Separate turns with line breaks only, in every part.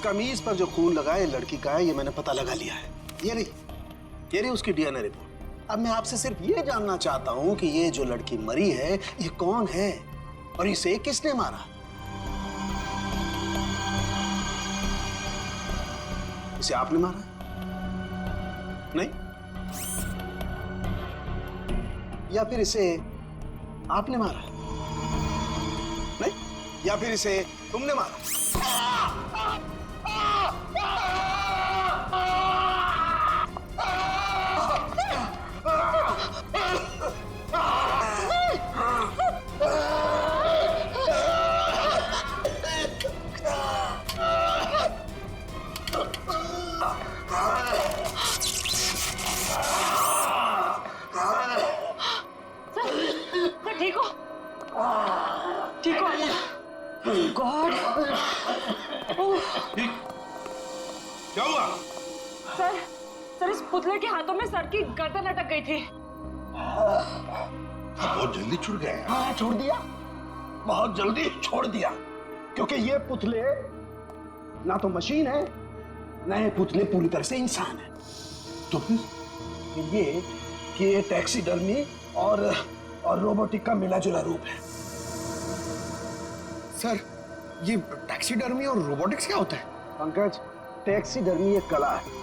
कमीज पर जो खून लगा है लड़की का है, ये मैंने पता लगा लिया है। ये रही उसकी डीएनए रिपोर्ट। अब मैं आपसे सिर्फ ये जानना चाहता हूं कि ये जो लड़की मरी है ये कौन है और इसे किसने मारा? इसे आपने मारा? नहीं? या फिर इसे आपने मारा? नहीं? या फिर इसे तुमने मारा?
ठीक हो? ठीक हो? गॉड!
क्या हुआ?
सर इस पुतले के हाथों में सर की गर्दन अटक गई थी।
बहुत जल्दी छूट गए।
हाँ, छोड़ दिया, बहुत जल्दी छोड़ दिया, क्योंकि ये पुतले ना तो मशीन है ना ये पुतले पूरी तरह से इंसान है।
तो फिर
ये टैक्सीडर्मी और रोबोटिक का मिला जुला रूप है।
सर, ये टैक्सीडर्मी और रोबोटिक्स क्या होता है?
पंकज, टैक्सीडर्मी एक कला है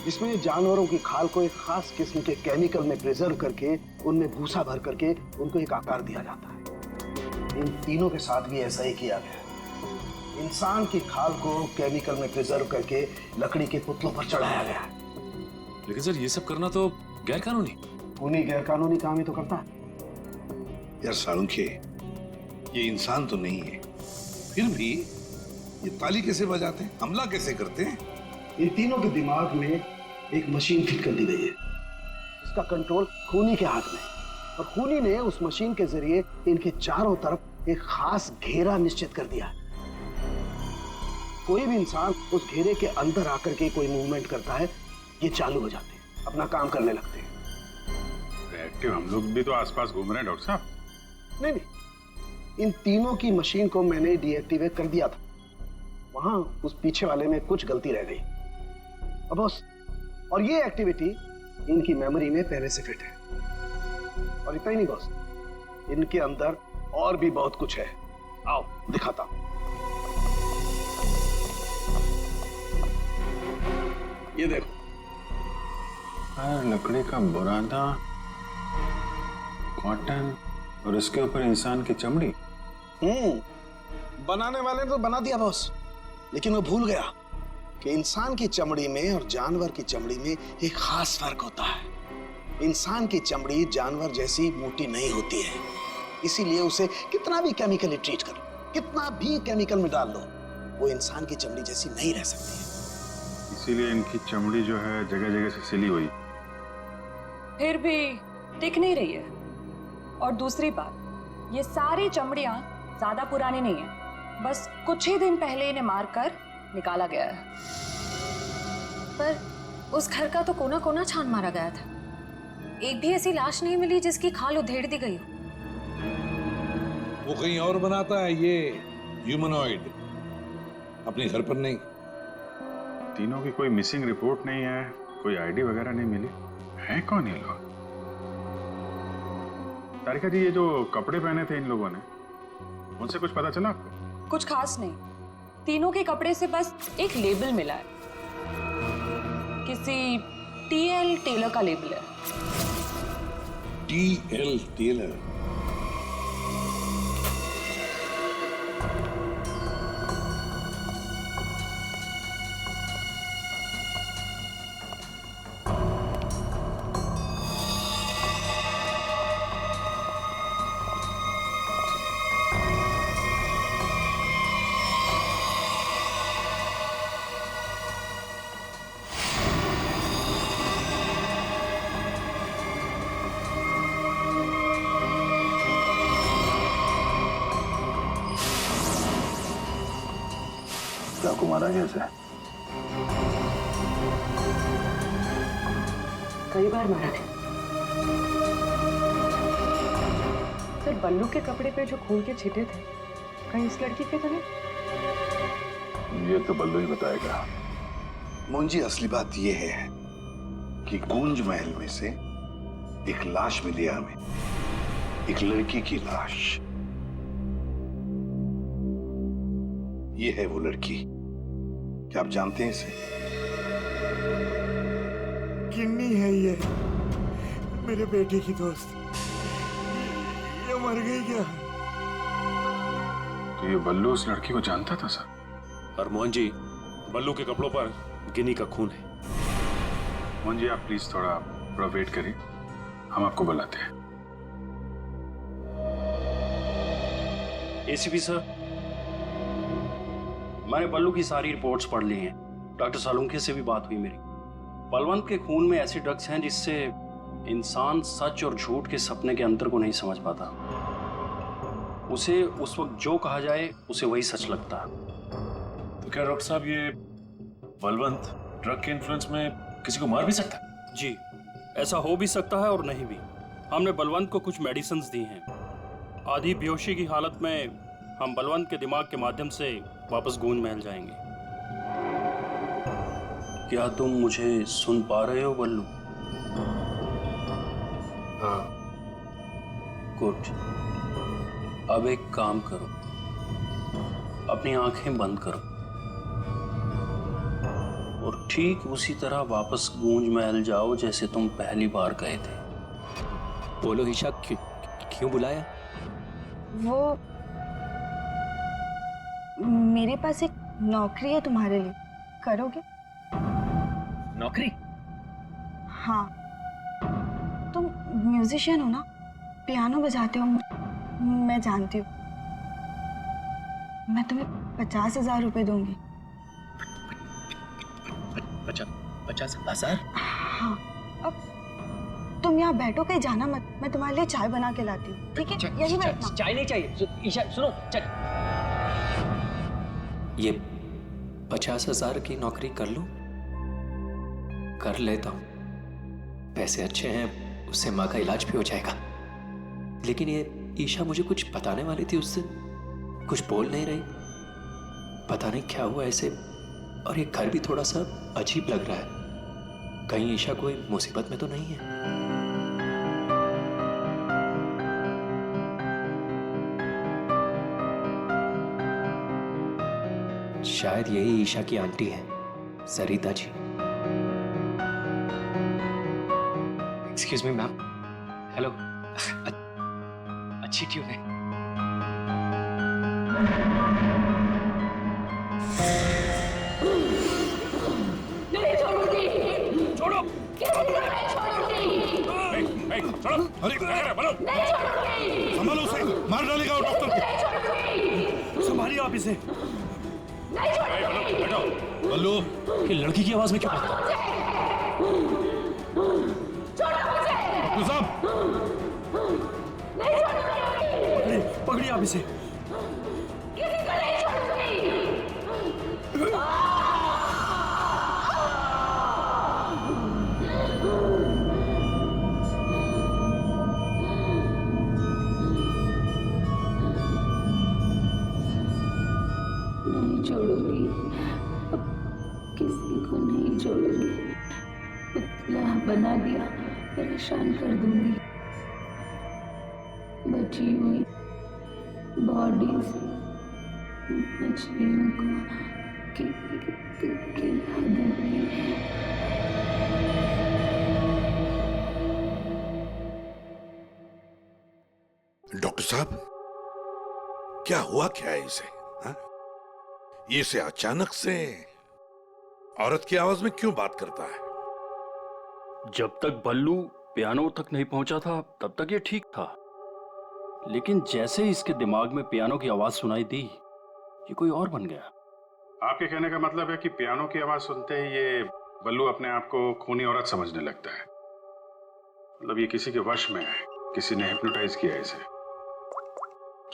जिसमें जानवरों की खाल को एक खास किस्म के केमिकल में प्रिजर्व करके उनमें भूसा भर करके उनको एक आकार दिया जाता है। इन तीनों के साथ भी ऐसा ही किया गया है। इंसान की खाल को केमिकल में प्रिजर्व करके लकड़ी के पुतलों पर चढ़ाया गया है।
लेकिन सर ये सब करना तो गैर कानूनी।
उन्हीं गैर कानूनी काम ही तो करता है।
यार सालुंखे, ये इंसान तो नहीं है, फिर भी ये ताली कैसे बजाते हैं, हमला कैसे करते हैं?
इन तीनों के दिमाग में एक मशीन फिट कर दी गई है। इसका कंट्रोल खूनी के हाथ में है और खूनी ने उस मशीन के जरिए इनके चारों तरफ एक खास घेरा निश्चित कर दिया। कोई भी इंसान उस घेरे के अंदर आकर के कोई मूवमेंट करता है, ये चालू हो जाते हैं, अपना काम करने लगते हैं।
एक्टिव हम लोग भी तो आसपास घूम रहे हैं डॉक्टर साहब।
नहीं, इन तीनों की मशीन को मैंने डीएक्टिवेट कर दिया था। वहां उस पीछे वाले में कुछ गलती रह गई अब बॉस, और ये एक्टिविटी इनकी मेमोरी में पहले से फिट है। और इतना ही नहीं बॉस, इनके अंदर और भी बहुत कुछ है। आओ दिखाता हूं। ये देखो,
लकड़ी का बुरादा, कॉटन और इसके ऊपर इंसान की चमड़ी।
बनाने वाले ने तो बना दिया बॉस, लेकिन वो भूल गया कि इंसान की चमड़ी में और जानवर की चमड़ी में एक खास फर्क होता है। इंसान की चमड़ी जानवर जैसी मोटी नहीं होती है, इसीलिए उसे कितना भी केमिकली ट्रीट करो, कितना भी केमिकल में डाल लो, वो इंसान की चमड़ी जैसी नहीं रह सकती है।
इसीलिए इनकी चमड़ी जो है जगह जगह से सिली हुई।
फिर भी टिक नहीं रही है। और दूसरी बात, ये सारी चमड़ियां ज्यादा पुरानी नहीं है, बस कुछ ही दिन पहले इन्हें मारकर निकाला गया है।
पर उस घर का तो कोना कोना छान मारा गया था, एक भी ऐसी लाश नहीं मिली जिसकी खाल उधेड़ दी गई हो।
वो कहीं और बनाता है ये ह्यूमनॉइड, अपने घर पर नहीं।
तीनों की कोई मिसिंग रिपोर्ट नहीं है, कोई आईडी वगैरह नहीं मिली। है कौन ये लोग? तारिका जी, ये जो कपड़े पहने थे इन लोगों ने, उनसे कुछ पता चला आपको?
कुछ खास नहीं, तीनों के कपड़े से बस एक लेबल मिला है, किसी टीएल टेलर का लेबल है।
TL Taylor?
चाकू मारा कैसे?
कई बार मारा है सर। बल्लू के कपड़े पे जो खून के छींटे थे, कहीं इस लड़की के तो नहीं?
ये तो बल्लू ही बताएगा।
मुंजी, असली बात यह है कि गूंज महल में से एक लाश मिली है हमें, एक लड़की की लाश। ये है वो लड़की। क्या आप जानते हैं इसे?
किन्नी है ये, मेरे बेटे की दोस्त। ये मर गई क्या?
तो ये बल्लू उस लड़की को जानता था सर?
और मोहन जी, बल्लू के कपड़ों पर गिनी का खून है।
मोहन जी, आप प्लीज थोड़ा वेट करिए, हम आपको बुलाते हैं।
एसीपी सर, मैंने बल्लू की सारी रिपोर्ट्स पढ़ ली हैं। डॉक्टर सालुंखे से भी बात हुई मेरी। बलवंत के खून में ऐसे ड्रग्स हैं जिससे इंसान सच और झूठ के सपने के अंतर को नहीं समझ पाता। उसे उस वक्त जो कहा जाए उसे वही सच लगता है।
तो क्या डॉक्टर साहब, ये बलवंत ड्रग के इन्फ्लुएंस में किसी को मार भी सकता है?
जी, ऐसा हो भी सकता है और नहीं भी। हमने बलवंत को कुछ मेडिसिन्स दी हैं। आधी बेहोशी की हालत में हम बलवंत के दिमाग के माध्यम से वापस गूंज महल जाएंगे। क्या तुम मुझे सुन पा रहे हो बल्लू?
हाँ।
गुड। अब एक काम करो, अपनी आंखें बंद करो और ठीक उसी तरह वापस गूंज महल जाओ जैसे तुम पहली बार गए थे।
बोलो ईशा, क्यों बुलाया?
वो मेरे पास एक नौकरी है तुम्हारे लिए, करोगे?
नौकरी?
हाँ, तुम म्यूजिशियन हो ना, पियानो बजाते हो, मैं जानती हूँ। मैं तुम्हें 50,000 रुपए दूंगी।
50,000?
हाँ, अब तुम यहाँ बैठो, कहीं जाना मत, मैं तुम्हारे लिए चाय बना के लाती हूँ, ठीक है? यही बैठना।
चाय नहीं चाहिए ईशा, सुनो। ये 50,000 की नौकरी कर लूं? कर लेता हूं, पैसे अच्छे हैं, उससे माँ का इलाज भी हो जाएगा। लेकिन ये ईशा मुझे कुछ बताने वाली थी, उससे कुछ बोल नहीं रही। पता नहीं क्या हुआ ऐसे, और ये घर भी थोड़ा सा अजीब लग रहा है। कहीं ईशा कोई मुसीबत में तो नहीं है? शायद यही ईशा की आंटी है, Sarita ji. Excuse me ma'am. Hello. अच्छी ट्यून है।
नहीं छोड़ूंगी।
छोड़ो।
छोड़ो। अरे बोलो।
नहीं छोड़ूंगी।
संभालो उसे, मार डालेगा वो डॉक्टर को।
संभालिए आप इसे।
नहीं छोड़ूंगी।
बैठो।
बल्लू,
ये लड़की की आवाज में क्यों?
डॉक्टर साहब,
नहीं छोड़ूंगी।
पकड़िए आप इसे।
किसी को नहीं छोड़ूंगी। नहीं छोड़ूंगी, अब किसी को नहीं छोड़ूंगी। पुतला बना दिया, परेशान कर दूंगी। बची हुई बॉडीज मछलियों को खिला दूंगी।
डॉक्टर साहब, क्या हुआ क्या है इसे? हाँ? ये से अचानक से औरत की आवाज में क्यों बात करता है?
जब तक बल्लू पियानो तक नहीं पहुंचा था तब तक ये ठीक था, लेकिन जैसे ही इसके दिमाग में पियानो की आवाज सुनाई दी, ये कोई और बन गया।
आपके कहने का मतलब है कि पियानो की आवाज सुनते ही ये बल्लू अपने आप को खूनी औरत समझने लगता है। मतलब ये किसी के वश में है, किसी ने हिप्नोटाइज किया है इसे।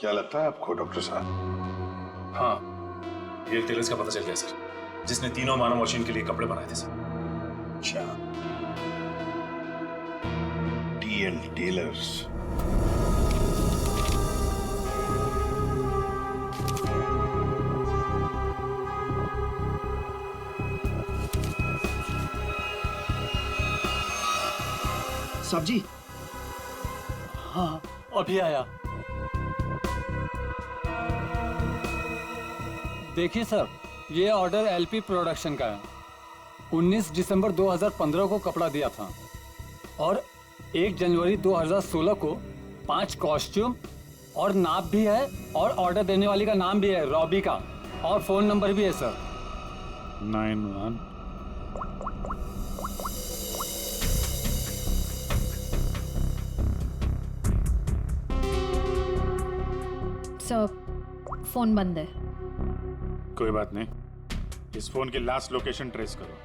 क्या लगता है आपको डॉक्टर साहब?
हाँ, ये टेलर्स का पता चल गया सर, जिसने तीनों मानव मशीन के लिए कपड़े बनाए थे सर।
अच्छा, टीएल टेलर्स।
साहब जी।
हाँ अभी आया। देखिए सर, ये ऑर्डर एलपी प्रोडक्शन का है। 19 दिसंबर 2015 को कपड़ा दिया था और 1 जनवरी 2016 को 5 कॉस्ट्यूम और नाप भी है और ऑर्डर देने वाली का नाम भी है रॉबी का और फोन नंबर भी है सर।
91
सर फोन बंद है।
कोई बात नहीं, इस फोन की लास्ट लोकेशन ट्रेस करो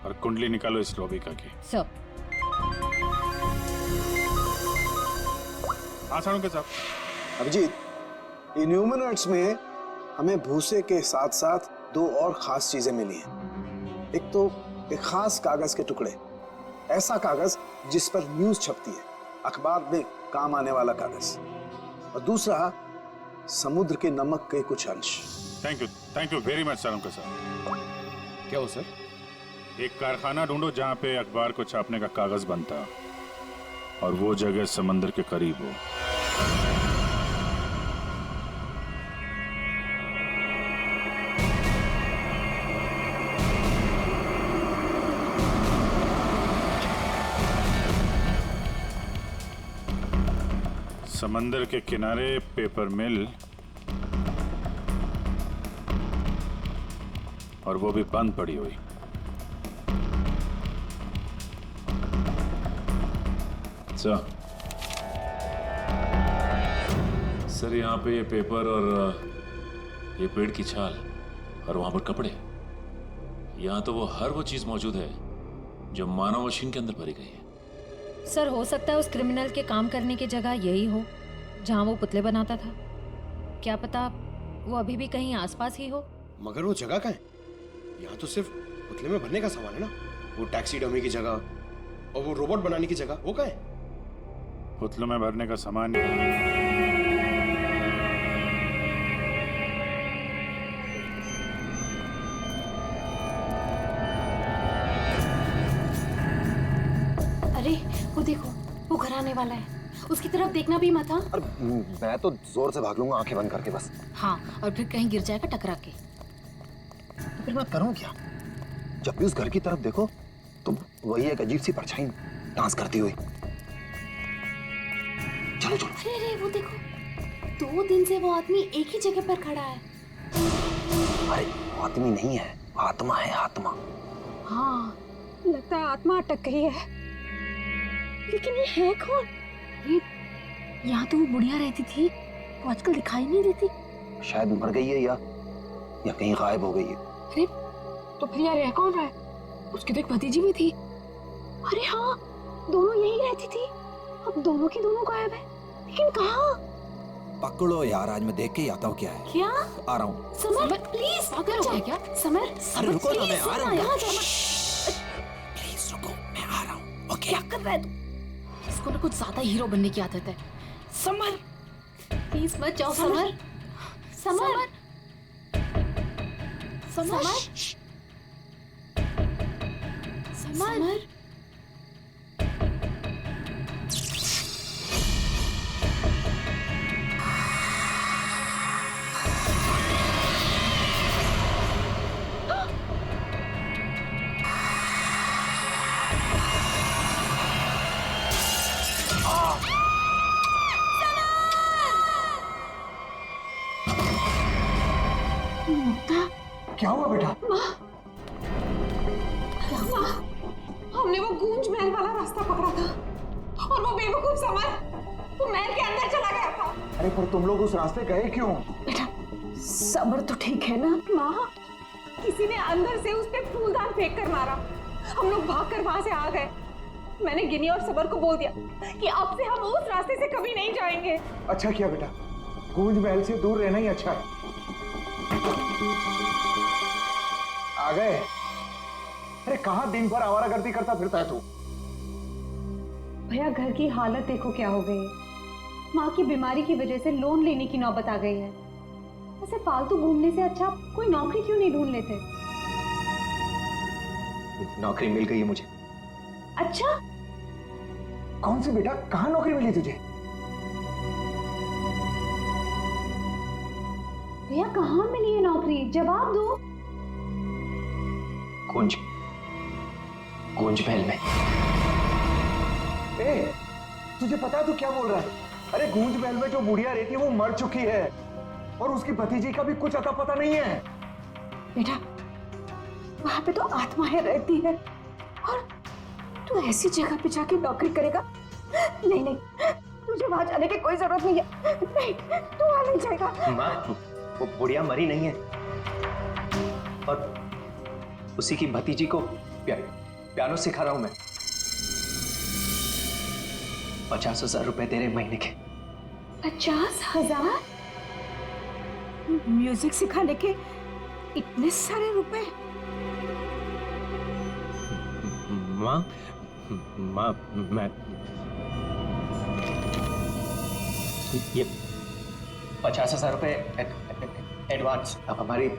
और कुंडली निकालो इस रॉबिका की।
सर
हाँ सालुंखे साहब।
अभिजीत, इन ह्यूमनॉइड्स में हमें भूसे के साथ साथ 2 और खास चीजें मिली हैं। एक तो एक खास कागज के टुकड़े, ऐसा कागज जिस पर न्यूज छपती है, अखबार में काम आने वाला कागज, और दूसरा समुद्र के नमक के कुछ अंश।
Thank you very much Salunkhe साहब।
क्या हो सर?
एक कारखाना ढूंढो जहां पे अखबार को छापने का कागज बनता और वो जगह समंदर के करीब हो। समंदर के किनारे पेपर मिल, और वो भी बंद पड़ी हुई।
सर यहाँ पे ये पेपर और ये पेड़ की छाल और वहां पर कपड़े, यहाँ तो वो हर वो चीज मौजूद है जो मानव मशीन के अंदर भरी गई है।
सर हो सकता है उस क्रिमिनल के काम करने की जगह यही हो जहां वो पुतले बनाता था। क्या पता वो अभी भी कहीं आसपास ही हो।
मगर वो जगह कहाँ है? यहाँ तो सिर्फ पुतले में भरने का सामान है ना। वो टैक्सी डमी की जगह और वो रोबोट बनाने की जगह, वो कहाँ है?
पुतलों में भरने का सामान।
अरे वो देखो, वो घर आने वाला है, उसकी तरफ देखना भी मत। हाँ
मैं तो जोर से भाग लूंगा आंखें बंद करके बस।
हाँ, और फिर कहीं गिर जाएगा टकरा के।
तो फिर मैं करूं क्या? जब भी उस घर की तरफ देखो तो वही एक अजीब सी परछाई डांस करती हुई। चलो चलो।
अरे वो देखो, 2 दिन से वो आदमी एक ही जगह पर खड़ा है।
अरे आदमी नहीं है, आत्मा है, आत्मा।
हाँ, लगता है आत्मा अटक गई है। लेकिन ये है कौन? ये यहाँ तो वो बुढ़िया रहती थी, वो आजकल दिखाई नहीं देती।
शायद मर गई है या कहीं गायब हो गई है।
अरे तो फिर यार रह कौन रहा है? उसकी तो एक भतीजी भी थी। अरे हाँ, दोनों यही रहती थी। अब दोनों की दोनों गायब है, लेकिन कहाँ?
पकड़ो यार, आज मैं देख के ही आता हूँ क्या है।
क्या?
आ रहा हूँ।
समर प्लीज पकड़ जाए क्या? समर
अरे रुको ना, मैं आ रहा हूँ।
प्लीज रुको, मैं आ रहा हूँ। ओके क्या कर रहा है तू? इसको ना कुछ ज्यादा हीरो बनने की आदत है। समर प्लीज मत जाओ। समर समर समर समर
क्या हुआ बेटा?
हमने वो गूंज महल वाला रास्ता पकड़ा था और वो बेवकूफ समर वो महल के अंदर चला गया था।
अरे पर तुम लोग उस रास्ते गए क्यों?
बेटा सबर तो ठीक है ना माँ? किसी ने अंदर से उस पे फूलदान फेंक कर मारा। हम लोग भागकर वहां से आ गए। मैंने गिनी और सबर को बोल दिया कि अब से हम उस रास्ते से कभी नहीं जाएंगे।
अच्छा किया बेटा, गूंज महल से दूर रहना ही अच्छा है। आ गए? अरे कहाँ दिन भर आवारागर्दी करता फिरता है तू?
भैया घर की हालत देखो क्या हो गई है। माँ की बीमारी की वजह से लोन लेने की नौबत आ गई है। ऐसे फालतू घूमने से अच्छा कोई नौकरी क्यों नहीं ढूंढ लेते?
नौकरी मिल गई है मुझे।
अच्छा
कौन सी बेटा, कहाँ नौकरी मिली तुझे?
भैया कहाँ मिली है नौकरी, जवाब दो।
गूंज महल में।
ए, तुझे पता है तू क्या बोल रहा है? अरे गूंज महल में जो बुढ़िया रहती है वो मर चुकी है और उसकी भतीजी का भी कुछ अता पता नहीं है।
बेटा वहां पे तो आत्माएं रहती है और तू ऐसी जगह पे जाके नौकरी करेगा? नहीं नहीं, तुझे वहां जाने की कोई जरूरत नहीं है। नहीं, तू वहां नहीं जाएगा।
माँ, वो बुढ़िया मरी नहीं है और उसी की भतीजी को पियानो सिखा रहा हूं मैं। 50,000 रुपए दे रहे महीने के।
50,000? म्यूजिक सिखाने के इतने सारे रुपए?
माँ मैं ये 50,000 रुपए एडवांस। अब हमारी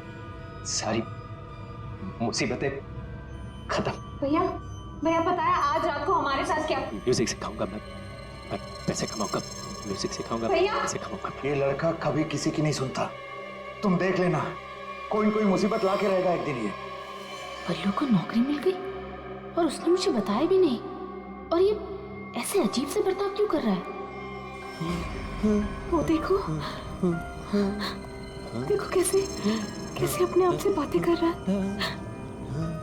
सारी मुसीबतें खत्म।
भैया भैया पता है आज रात को हमारे साथ क्या?
म्यूजिक सिखाऊंगा मैं पैसे कमाऊंगा। म्यूजिक सिखाऊंगा, पैसे कमाऊंगा।
ये लड़का कभी किसी की नहीं सुनता, तुम देख लेना, कोई न कोई मुसीबत ला के रहेगा एक दिन ये।
बल्लू को नौकरी मिल गई और उसने मुझे बताया भी नहीं, और ये ऐसे अजीब से बर्ताव क्यों कर रहा है?
वो देखो देखो कैसे कैसे अपने आप से बातें कर रहा है।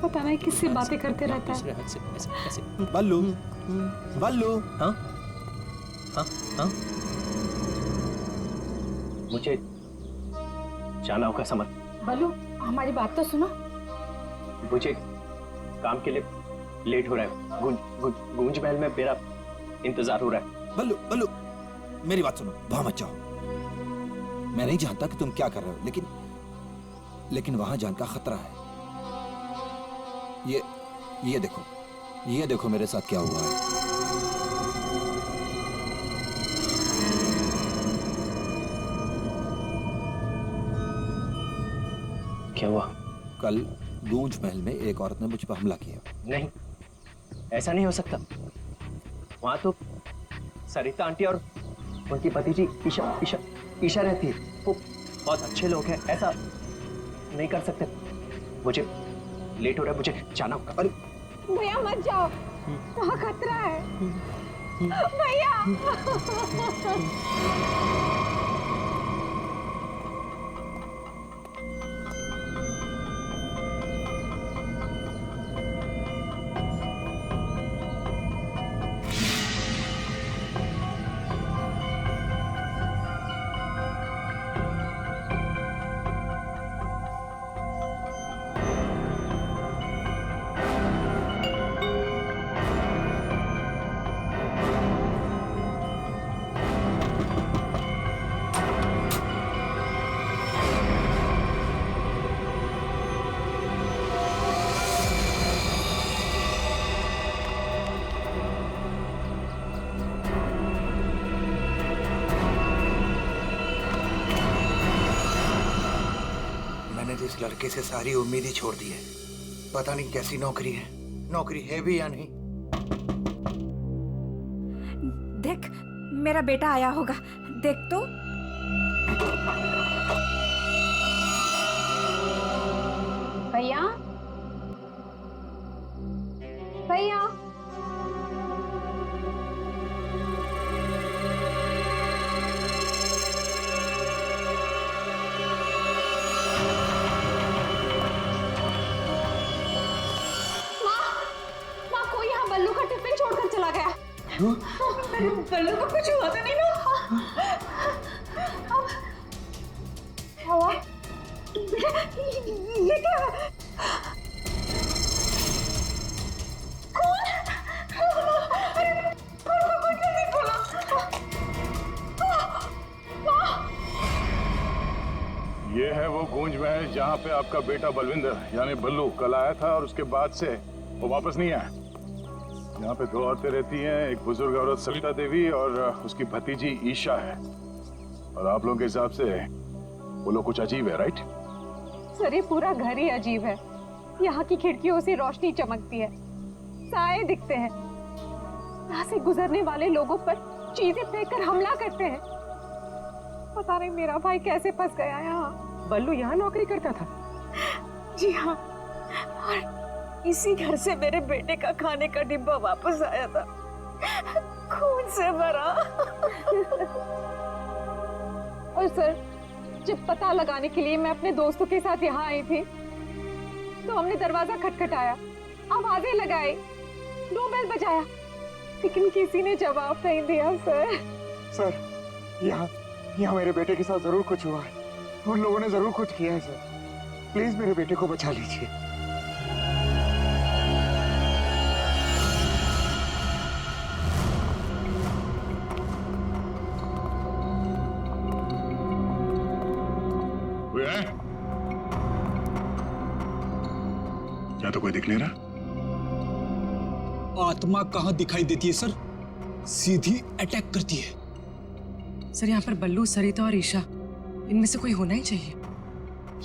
पता नहीं किससे बातें करते रहता है।
बल्लू बल्लू।
हाँ हाँ हाँ, मुझे जाना होगा समर।
बल्लू हमारी बात तो सुनो।
मुझे काम के लिए लेट हो रहा है। गूंज महल में मेरा इंतजार हो रहा है।
बल्लू बल्लू मेरी बात सुनो, वहां मत जाओ। मैं नहीं जानता कि तुम क्या कर रहे हो, लेकिन वहां जान का खतरा है। ये देखो मेरे साथ क्या हुआ है।
क्या हुआ?
कल गूंज महल में एक औरत ने मुझ पर हमला किया।
नहीं, ऐसा नहीं हो सकता। वहां तो सरिता आंटी और उनकी भतीजी ईशा रहती है। वो बहुत अच्छे लोग हैं, ऐसा नहीं कर सकते। मुझे लेट हो रहा है, मुझे जाना होगा। अरे
भैया मत जाओ, वहाँ खतरा है भैया।
इस लड़के से सारी उम्मीद ही छोड़ दी है। पता नहीं कैसी नौकरी है भी या नहीं।
देख मेरा बेटा आया होगा, देख तो। भैया भैया बल्लू का टिफिन छोड़कर चला गया। बल्लू को कुछ हुआ तो नहीं ना? क्या हुआ? ये क्या है? कौन? अरे कौन जल्दी बोलो।
ये है वो गूंज महल जहाँ पे आपका बेटा बलविंदर यानी बल्लू कल आया था और उसके बाद से वो वापस नहीं आया। यहाँ पे दो औरतें रहती हैं, एक बुजुर्ग औरत सविता देवी और उसकी भतीजी ईशा है। और आप लोगों के हिसाब से वो लोग कुछ अजीब है, राइट?
सर ये पूरा घर ही अजीब है। यहाँ की खिड़कियों से रोशनी चमकती है, साए दिखते हैं। यहाँ से गुजरने वाले लोगों पर चीजें फेंककर हमला करते हैं। पता नहीं मेरा भाई कैसे फंस गया यहाँ।
बल्लू यहाँ नौकरी करता था?
जी हाँ, और इसी घर से मेरे बेटे का खाने का डिब्बा वापस आया था, खून से भरा। और सर, जब पता लगाने के लिए मैं अपने दोस्तों के साथ यहाँ आई थी तो हमने दरवाजा खटखटाया, आवाजें लगाई, डोरबेल बजाया, लेकिन किसी ने जवाब नहीं दिया।
सर, यहाँ मेरे बेटे के साथ जरूर कुछ हुआ है। उन लोगों ने जरूर कुछ किया है सर। प्लीज मेरे बेटे को बचा लीजिए।
कोई है? क्या तो कोई दिख नहीं रहा?
आत्मा कहाँ दिखाई देती है सर, सीधी अटैक करती है।
सर, यहाँ पर बल्लू, सरिता और ईशा, इनमें से कोई होना ही चाहिए।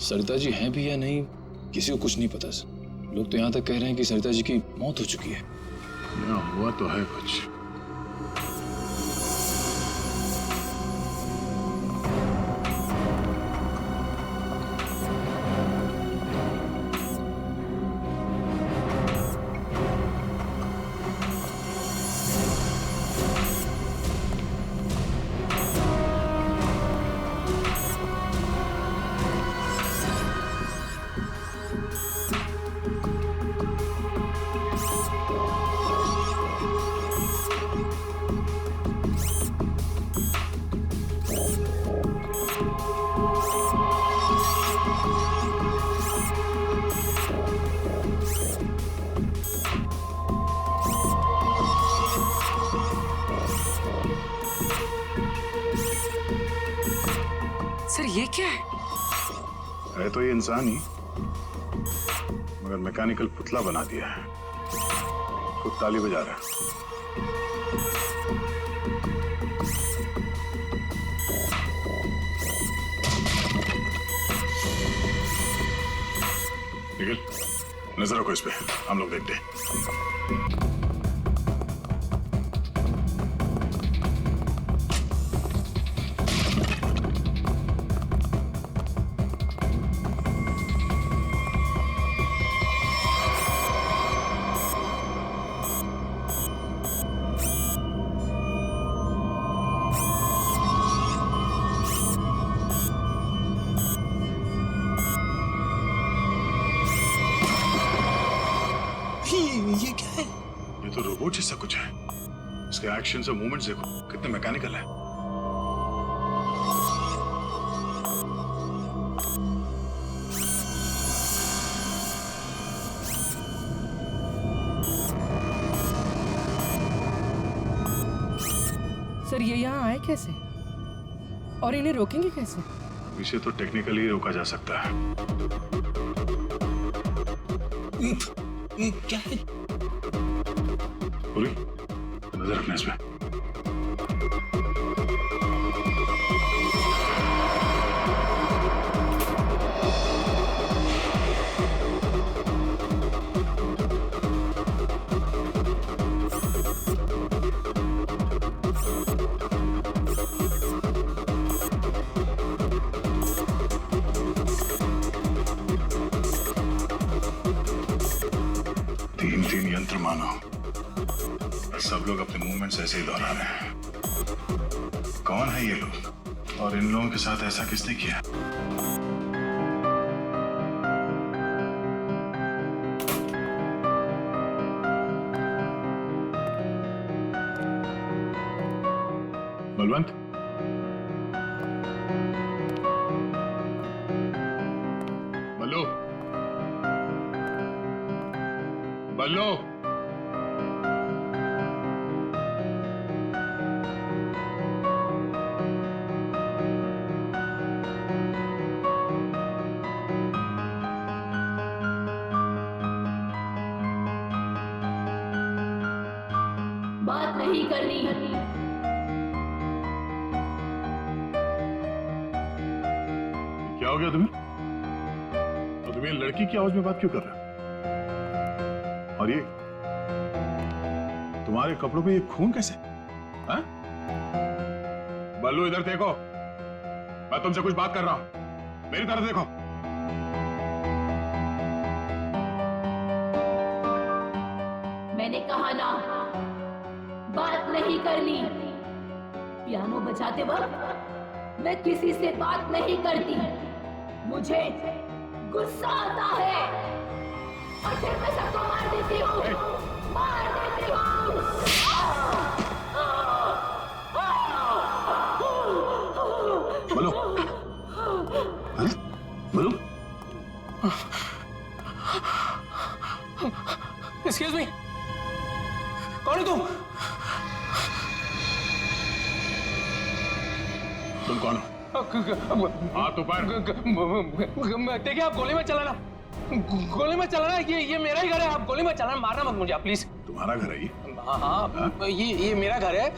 सरिता जी हैं भी या नहीं, किसी को कुछ नहीं पता सर। लोग तो यहाँ तक कह रहे हैं कि सरिता जी की मौत हो चुकी है।
यहाँ हुआ तो है कुछ।
सर, ये क्या
है तो ये इंसान ही, मगर मैकेनिकल पुतला बना दिया है। खुद ताली बजा रहा है। निखिल, नजर रखो इस पे, हम लोग देखते हैं।
ये क्या है?
ये तो रोबोट जैसा कुछ है। इसके एक्शंस और मूवमेंट्स देखो, कितने मैकेनिकल है।
सर, ये यहाँ आए कैसे और इन्हें रोकेंगे कैसे?
इसे तो टेक्निकली रोका जा सकता है।
ये क्या है?
पूरी नजर रखना इसमें। तीन यंत्र मानो, सब लोग अपने मूवमेंट्स ऐसे ही दोहरा रहे हैं। कौन है ये लोग और इन लोगों के साथ ऐसा किसने किया? बलवंत, बल्लू, बल्लू,
बात नहीं करनी।
क्या हो गया तुम्हें? और तुम ये लड़की की आवाज में बात क्यों कर रहे हो? और ये तुम्हारे कपड़ों पे ये खून कैसे? हाँ? बल्लू इधर देखो, मैं तुमसे कुछ बात कर रहा हूं, मेरी तरफ देखो।
मैंने कहा ना, बात नहीं करनी। पियानो बजाते वक्त मैं किसी से बात नहीं करती। मुझे गुस्सा आता है और फिर मैं सबको मार देती हूँ, मार देती हूँ।
बोलो, बोलो।
एक्सक्यूज मी, कौन हो तुम?
तुम कौन हो? हाथ ऊपर।
देखिए, आप गोली मत चलाना, गोली मत चलाना। ये मेरा ही घर है, आप गोली मत चलाना, मारना मत मुझे आप प्लीज।
तुम्हारा घर है ये?
हाँ, ये मेरा घर है।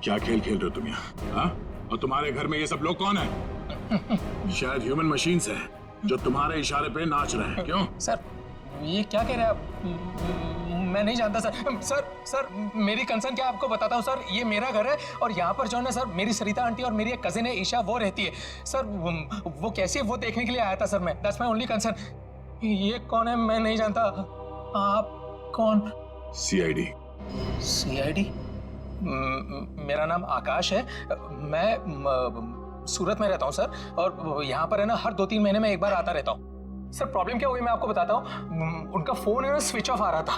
क्या खेल खेल रहे हो तुम यहाँ? हाँ? और तुम्हारे घर में ये सब लोग कौन है? शायद ह्यूमन मशीन्स हैं जो तुम्हारे इशारे पे नाच रहे हैं। क्यों?
सर, ये क्या कह रहे हैं आप? मैं नहीं जानता सर। सर मेरी कंसर्न क्या आपको बताता हूँ सर। ये मेरा घर है और यहाँ पर जो है ना सर, मेरी सरिता आंटी और मेरी एक कजिन है ईशा, वो रहती है सर। वो कैसी है वो देखने के लिए आया था सर मैं। That's my only concern. ये कौन है मैं नहीं जानता। आप कौन?
सीआईडी।
सीआईडी? मेरा नाम आकाश है। मैं सूरत में रहता हूँ सर, और यहाँ पर है ना हर 2-3 महीने में एक बार आता रहता हूँ सर। प्रॉब्लम क्या हुई मैं आपको बताता हूँ। उनका फोन है ना स्विच ऑफ आ रहा था,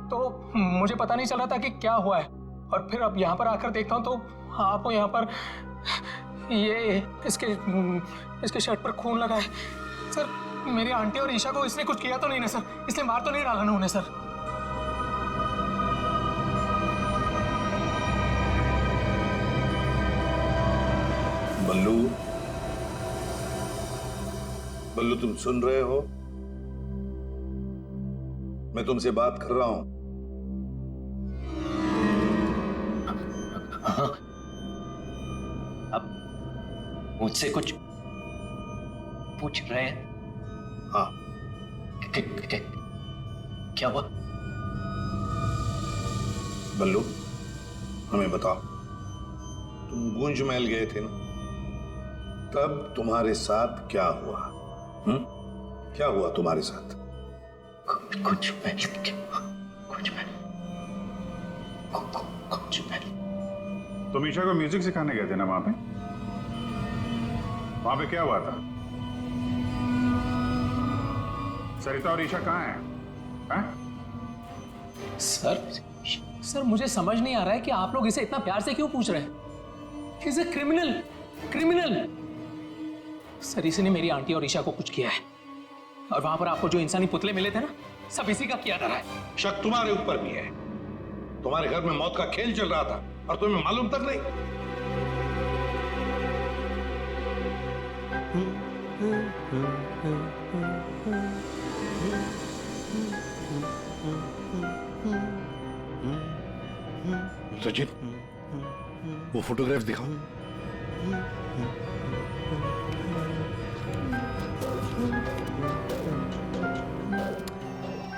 तो मुझे पता नहीं चल रहा था कि क्या हुआ है। और फिर अब यहाँ पर आकर देखता हूँ तो आपको यहाँ पर ये इसके शर्ट पर खून लगा है सर। मेरी आंटी और ईशा को इसने कुछ किया तो नहीं ना सर? इसलिए मार तो नहीं डाला ना उन्हें सर?
बल्लू, बल्लू तुम सुन रहे हो? मैं तुमसे बात कर रहा हूं।
अब मुझसे कुछ पूछ रहे हैं?
हाँ।
क्या हुआ?
बल्लू, हमें बताओ, तुम गूंज महल गए थे ना, तब तुम्हारे साथ क्या हुआ? क्या हुआ तुम्हारे साथ?
कुछ महल।
तुम ईशा को म्यूजिक सिखाने गए थे ना वहां पे? वहां पे क्या हुआ था? सरिता और ईशा कहाँ हैं?
सर मुझे समझ नहीं आ रहा है कि आप लोग इसे इतना प्यार से क्यों पूछ रहे हैं। He's a criminal। सर इसी ने मेरी आंटी और ईशा को कुछ किया है, और वहां पर आपको जो इंसानी पुतले मिले थे ना, सब इसी का किया था।
शक तुम्हारे ऊपर भी है। तुम्हारे घर में मौत का खेल चल रहा था और तुम्हें मालूम तक नहीं। सचिन, वो फोटोग्राफ दिखाओ।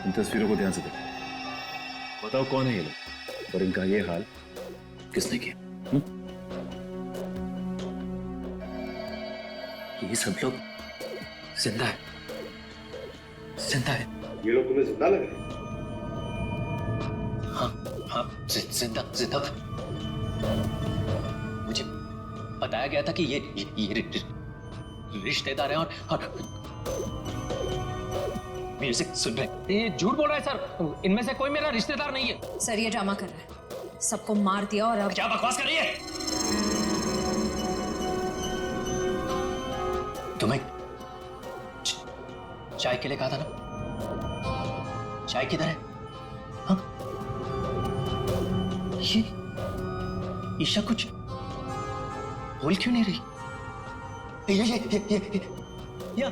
इन तस्वीरों को ध्यान से देखो, बताओ कौन है ये लोग और इनका ये हाल किसने किया?
ये सब लोग जिंदा है।
ये लोग तुम्हें जिंदा लग रहे हैं?
हाँ, जिंदा। मुझे बताया गया था कि ये रिश्तेदार हैं और म्यूजिक सुन रहे हैं। ये झूठ बोल रहा है सर, इनमें से कोई मेरा रिश्तेदार नहीं है।
सर ये ड्रामा कर रहा है, सबको मार दिया और अब
क्या बकवास कर रही है? तुम्हें चाय के लिए कहा था ना, चाय किधर है? हाँ? ये ईशा कुछ बोल क्यों नहीं रही? ये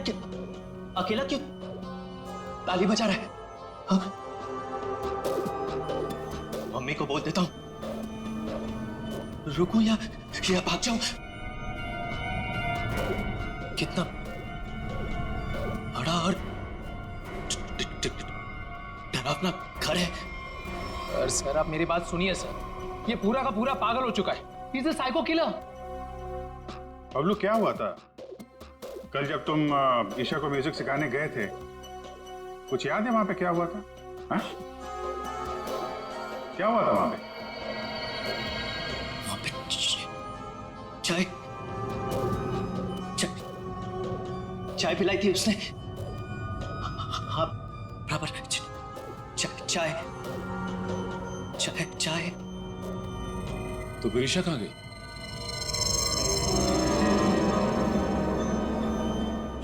अकेला क्यों ताली बजा रहा है? हाँ? मम्मी को बोल देता हूं, रुकूं या भाग जाऊं? कितना बड़ा और डरावना घर है सर आप मेरी बात सुनिए सर, ये पूरा का पूरा पागल हो चुका है। He's a psycho killer।
Bablu क्या हुआ था कल जब तुम ईशा को म्यूजिक सिखाने गए थे? कुछ याद है वहां पे क्या हुआ था? हा? क्या हुआ था वहां पे?
चाय चाय पिलाई थी उसने। हाँ बराबर। चाय चाय चाय।
तो फिर ईशा कहाँ गई?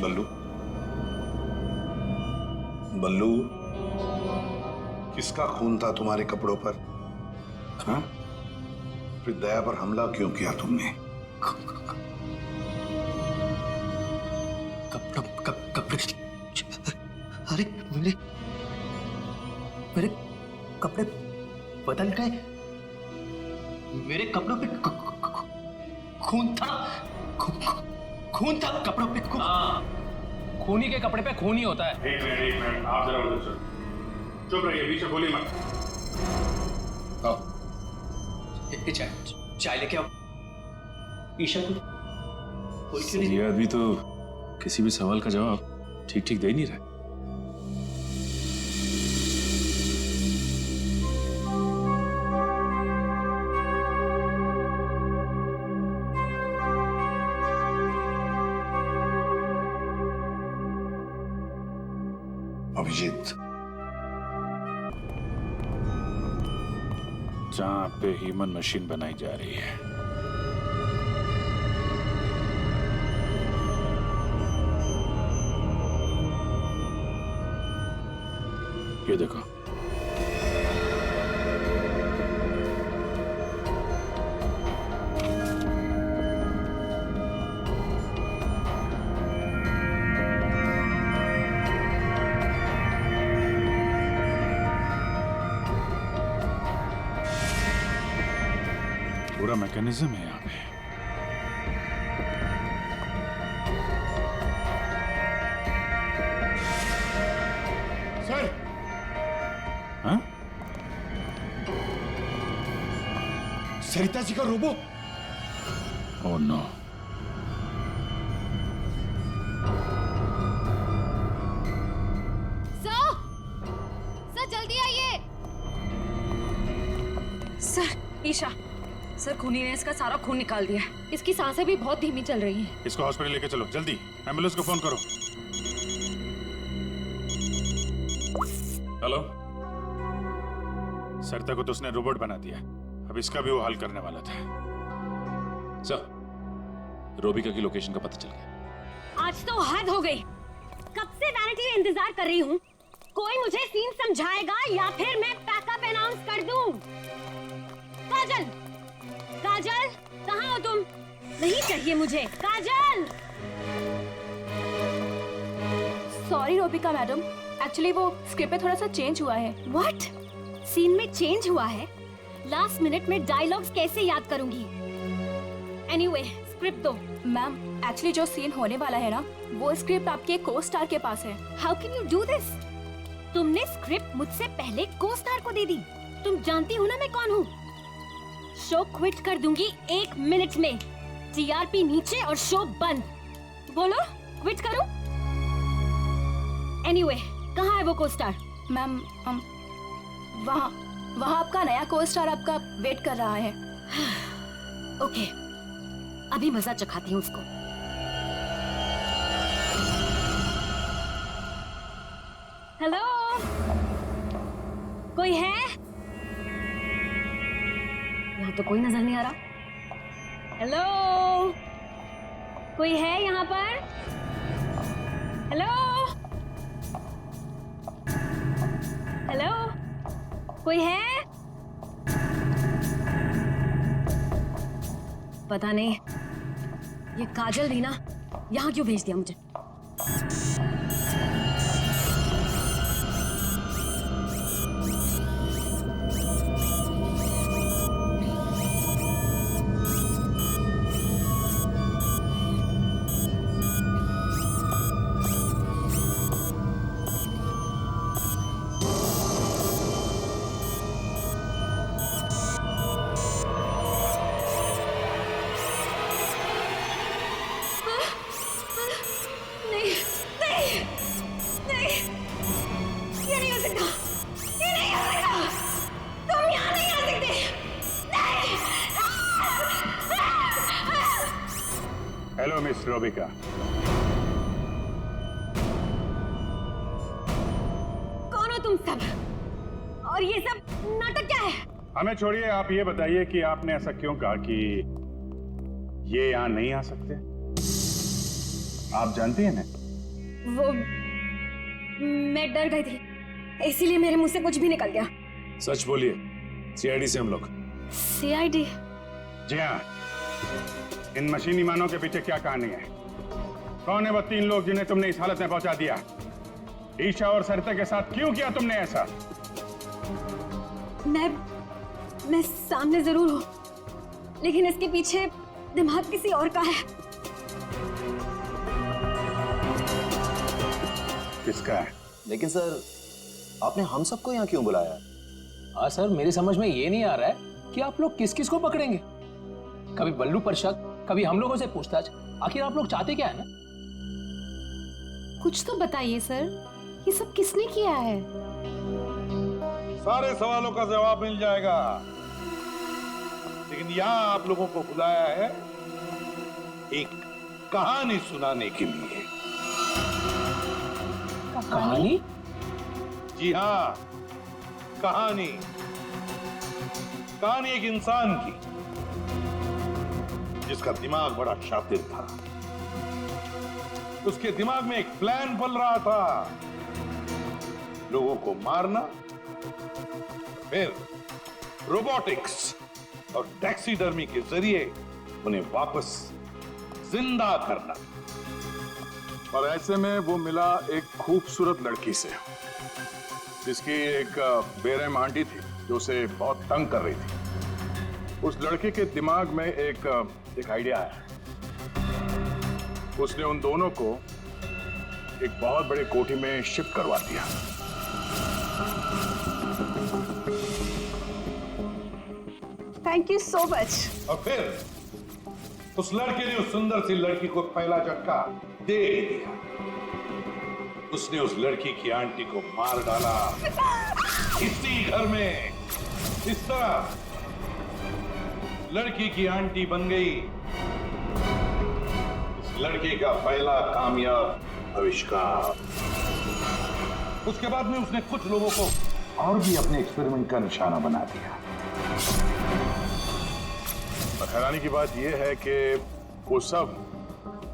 बल्लू, बल्लू, किसका खून था तुम्हारे कपड़ों पर? हाँ? फिर दया पर हमला क्यों किया तुमने?
कपड़े अरे मेरे कपड़े बदल गए। मेरे कपड़ों पे खून था। खून था कपड़ों पे।
हाँ, खूनी के कपड़े पे खून ही होता है।
एक मिनट आप जरा उधर चलो। चुप रहिए, बीच में गोली मत।
चाय लेके आओ। ईशा को
ये आदमी तो किसी भी सवाल का जवाब ठीक ठीक दे ही नहीं रहा।
अभिजीत,
जहां पे ह्यूमन मशीन बनाई जा रही है, ये देखो। पूरा मैकेनिज्म है यहाँ पे।
सर,
हाँ?
सरिता जी का रोबो।
Oh no.
सर जल्दी आइए।
सर, ईशा, सर खूनी ने इसका सारा खून निकाल दिया।
इसकी सांसें भी बहुत धीमी चल रही हैं।
इसको हॉस्पिटल लेके चलो जल्दी। एम्बुलेंस को फोन करो। हेलो, सरिता को तो उसने रोबोट बना दिया। अब इसका भी वो हल करने वाला था।
सर, रोबिका की लोकेशन का पता चल गया।
आज तो हद हो गई। कब से वैनिटी में इंतजार कर रही हूँ। कोई मुझे सीन समझाएगा या फिर मैं पैकअप अनाउंस कर दूं। काजल, काजल, कहाँ हो तुम? नहीं चाहिए मुझे। काजल!
सॉरी रोबिका मैडम, एक्चुअली वो स्क्रिप्ट में थोड़ा सा चेंज हुआ है।
व्हाट? सीन में चेंज हुआ है? लास्ट मिनट में डायलॉग्स कैसे याद करूंगी? एनीवे, स्क्रिप्ट दो।
मैम, एक्चुअली जो सीन होने वाला है ना, वो स्क्रिप्ट आपके को स्टार के पास है।
How can you do this? तुमने स्क्रिप्ट मुझसे पहले को स्टार को दे दी। तुम जानती हो ना मैं कौन हूँ। शो क्विट कर दूंगी 1 मिनट में। टीआरपी नीचे और शो बंद। बोलो, क्विट करूं? एनीवे, कहाँ है वो को स्टार?
मैम, वहाँ आपका नया को स्टार आपका वेट कर रहा है।
ओके, अभी मजा चखाती हूँ उसको। हेलो, कोई है? यहाँ तो कोई नजर नहीं आ रहा। हेलो, कोई है यहाँ पर? हेलो, हेलो, कोई है? पता नहीं ये काजल भी ना यहाँ क्यों भेज दिया मुझे। सकता, ये नहीं हो सकता। तुम यहाँ नहीं आ सकते। नहीं।
Hello miss Robika.
कौन हो तुम सब? और ये सब नाटक क्या है?
हमें छोड़िए, आप ये बताइए कि आपने ऐसा क्यों कहा कि ये यहाँ नहीं आ सकते? आप जानती हैं ना?
वो मैं डर गई थी, इसीलिए मेरे मुंह से कुछ भी निकल गया।
सच बोलिए, सीआईडी से हम लोग।
सीआईडी?
जी हाँ। इन मशीनी मानव के पीछे क्या कहानी है? कौन है वो 3 लोग जिन्हें तुमने इस हालत में पहुंचा दिया? ईशा और सरिता के साथ क्यों किया तुमने ऐसा?
मैं सामने जरूर हूं, लेकिन इसके पीछे दिमाग किसी और का है।
किसका है?
लेकिन सर, आपने हम सबको यहाँ क्यों बुलाया?
हाँ सर, मेरी समझ में ये नहीं आ रहा है कि आप लोग किस किस को पकड़ेंगे। कभी बल्लू पर शक, कभी हम लोगों से पूछताछ। आखिर आप लोग चाहते क्या है ना?
कुछ तो बताइए सर, ये सब किसने किया है?
सारे सवालों का जवाब मिल जाएगा, लेकिन यहाँ आप लोगों को बुलाया है एक कहानी सुनाने के लिए।
कहानी?
जी हाँ, कहानी। कहानी एक इंसान की, जिसका दिमाग बड़ा शातिर था। उसके दिमाग में एक प्लान पल रहा था, लोगों को मारना, फिर रोबोटिक्स और टैक्सीडर्मी के जरिए उन्हें वापस जिंदा करना।
और ऐसे में वो मिला एक खूबसूरत लड़की से, जिसकी एक बेरहम आंटी थी जो उसे बहुत तंग कर रही थी। उस लड़के के दिमाग में एक आइडिया आया। उसने उन दोनों को एक बहुत बड़े कोठी में शिफ्ट करवा दिया।
Thank you so much.
और फिर उस लड़के ने उस सुंदर सी लड़की को पहला झटका दे दिया। उसने उस लड़की की आंटी को मार डाला, इसी घर में। इस तरह लड़की की आंटी बन गई इस लड़के का पहला कामयाब आविष्कार। उसके बाद में उसने कुछ लोगों को और भी अपने एक्सपेरिमेंट का निशाना बना दिया।
और हैरानी की बात यह है कि वो सब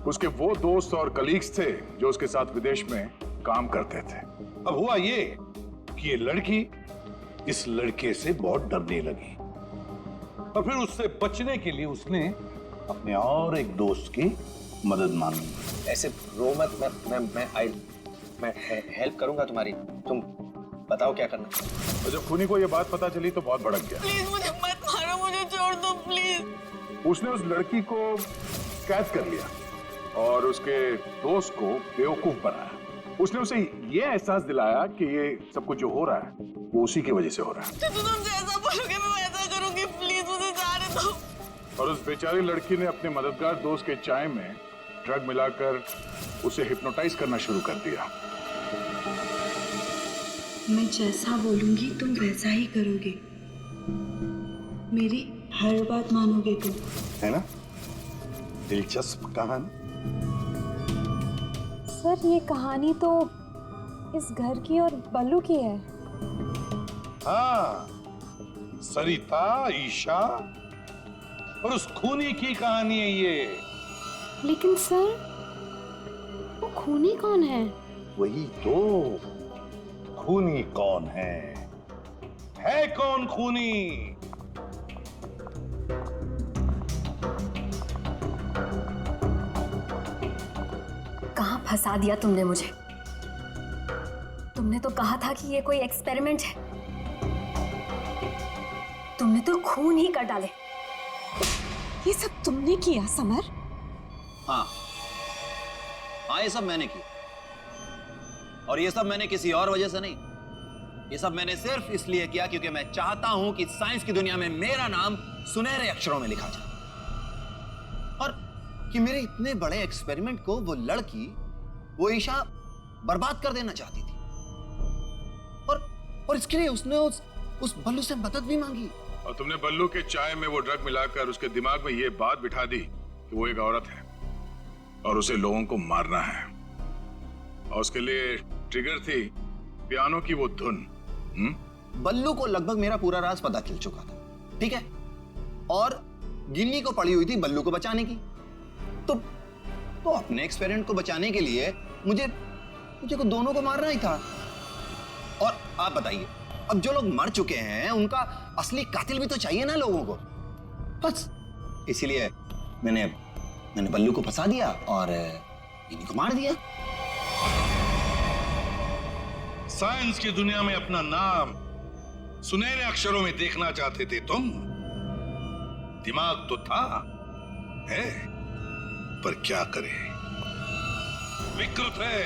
उसके वो दोस्त और कलीग्स थे जो उसके साथ विदेश में काम करते थे।
अब हुआ ये कि ये लड़की इस लड़के से बहुत डरने लगी, और फिर उससे बचने के लिए उसने अपने और एक दोस्त की मदद मांगी।
ऐसे रो मत, मैं हेल्प करूंगा तुम्हारी। तुम बताओ क्या करना।
और जब खूनी को ये बात पता चली तो बहुत भड़क गया।
प्लीज मुझे मत मारो, मुझे छोड़ दो प्लीज।
उसने उस लड़की को कैद कर लिया और उसके दोस्त को बेवकूफ बनाया। उसने उसे ये एहसास दिलाया कि ये सब कुछ जो हो रहा है वो उसी की वजह से हो रहा है।
तो तुम जैसा बोलोगे मैं वैसा करूंगी, प्लीज मुझे जाने दो।
और उस बेचारी लड़की ने अपने मददगार दोस्त के चाय में ड्रग मिलाकर उसे हिप्नोटाइज करना शुरू कर दिया।
मैं जैसा बोलूंगी तुम वैसा ही करोगे, मेरी हर बात मानोगे तुम,
है ना? दिलचस्प कहानी।
सर ये कहानी तो इस घर की और बल्लू की है।
हाँ, सरिता, ईशा और उस खूनी की कहानी है ये।
लेकिन सर, वो खूनी कौन है?
वही तो, खूनी कौन है कौन खूनी?
कहां फंसा दिया तुमने मुझे? तुमने तो कहा था कि ये कोई एक्सपेरिमेंट है। तुमने तो खून ही कर डाले। ये सब तुमने किया समर?
हाँ, ये सब मैंने किया। और ये सब मैंने किसी और वजह से नहीं। ये सब मैंने सिर्फ इसलिए किया क्योंकि मैं चाहता हूं कि साइंस की दुनिया में मेरा नाम सुनहरे अक्षरों में लिखा जाए, और कि मेरे इतने बड़े एक्सपेरिमेंट को वो लड़की, वो ईशा बर्बाद कर देना चाहती थी। और और इसके लिए उसने उस बल्लू से मदद भी मांगी।
और तुमने बल्लू के चाय में वो ड्रग मिलाकर उसके दिमाग में ये बात बिठा दी कि वो एक औरत है और उसे लोगों को मारना है, और उसके लिए ट्रिगर थी पियानो की वो धुन।
बल्लू को लगभग मेरा पूरा राज पता चल चुका था, ठीक है, और गिन्नी को पड़ी हुई थी बल्लू को बचाने की। तो अपने एक्सपेरिमेंट को बचाने के लिए मुझे को दोनों को मारना ही था। और आप बताइए, अब जो लोग मर चुके हैं उनका असली कातिल भी तो चाहिए ना लोगों को। बस इसीलिए मैंने बल्लू को फंसा दिया और गिन्नी को मार दिया।
साइंस की दुनिया में अपना नाम सुनहरे अक्षरों में देखना चाहते थे तुम। दिमाग तो था, है, पर क्या करें, विकृत है,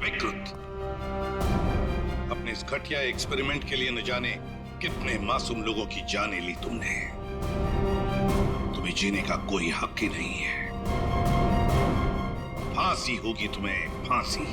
विकृत। अपने इस घटिया एक्सपेरिमेंट के लिए न जाने कितने मासूम लोगों की जानें ली तुमने। तुम्हें जीने का कोई हक ही नहीं है। फांसी होगी तुम्हें, फांसी।